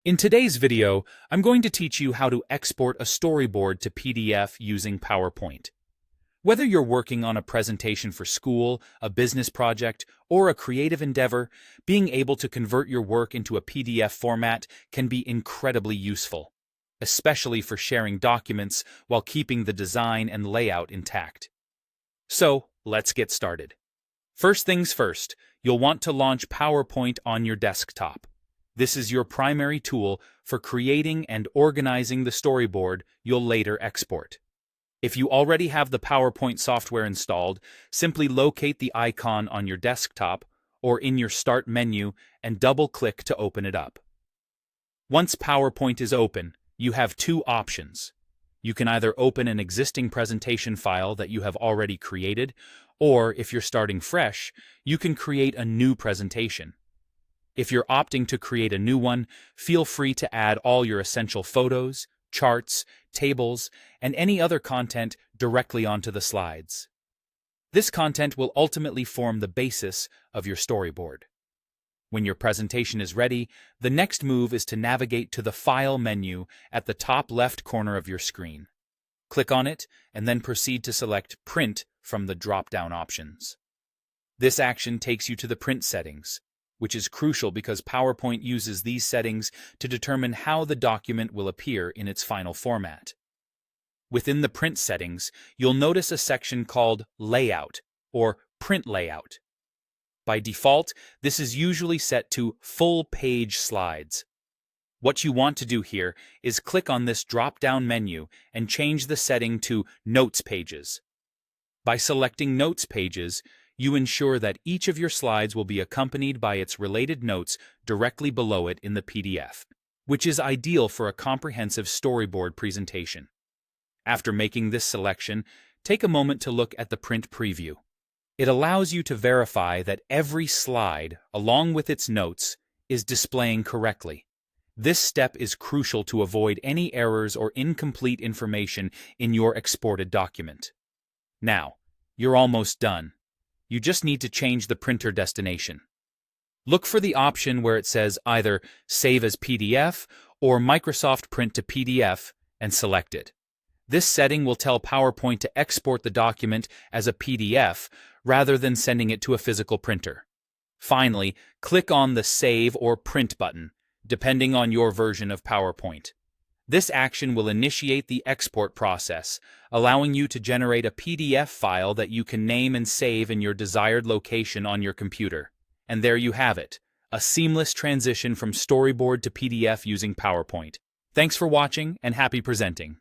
In today's video, I'm going to teach you how to export a storyboard to PDF using PowerPoint. Whether you're working on a presentation for school, a business project, or a creative endeavor, being able to convert your work into a PDF format can be incredibly useful, especially for sharing documents while keeping the design and layout intact. So, let's get started. First things first, you'll want to launch PowerPoint on your desktop. This is your primary tool for creating and organizing the storyboard you'll later export. If you already have the PowerPoint software installed, simply locate the icon on your desktop or in your Start menu and double-click to open it up. Once PowerPoint is open, you have two options. You can either open an existing presentation file that you have already created, or if you're starting fresh, you can create a new presentation. If you're opting to create a new one, feel free to add all your essential photos, charts, tables, and any other content directly onto the slides. This content will ultimately form the basis of your storyboard. When your presentation is ready, the next move is to navigate to the File menu at the top left corner of your screen. Click on it, and then proceed to select Print from the drop-down options. This action takes you to the print settings, which is crucial because PowerPoint uses these settings to determine how the document will appear in its final format. Within the print settings, you'll notice a section called Layout or Print Layout. By default, this is usually set to full-page slides. What you want to do here is click on this drop-down menu and change the setting to Notes Pages. By selecting Notes Pages, you ensure that each of your slides will be accompanied by its related notes directly below it in the PDF, which is ideal for a comprehensive storyboard presentation. After making this selection, take a moment to look at the print preview. It allows you to verify that every slide, along with its notes, is displaying correctly. This step is crucial to avoid any errors or incomplete information in your exported document. Now, you're almost done. You just need to change the printer destination. Look for the option where it says either Save as PDF or Microsoft Print to PDF and select it. This setting will tell PowerPoint to export the document as a PDF rather than sending it to a physical printer. Finally, click on the Save or Print button, depending on your version of PowerPoint. This action will initiate the export process, allowing you to generate a PDF file that you can name and save in your desired location on your computer. And there you have it, a seamless transition from storyboard to PDF using PowerPoint. Thanks for watching and happy presenting.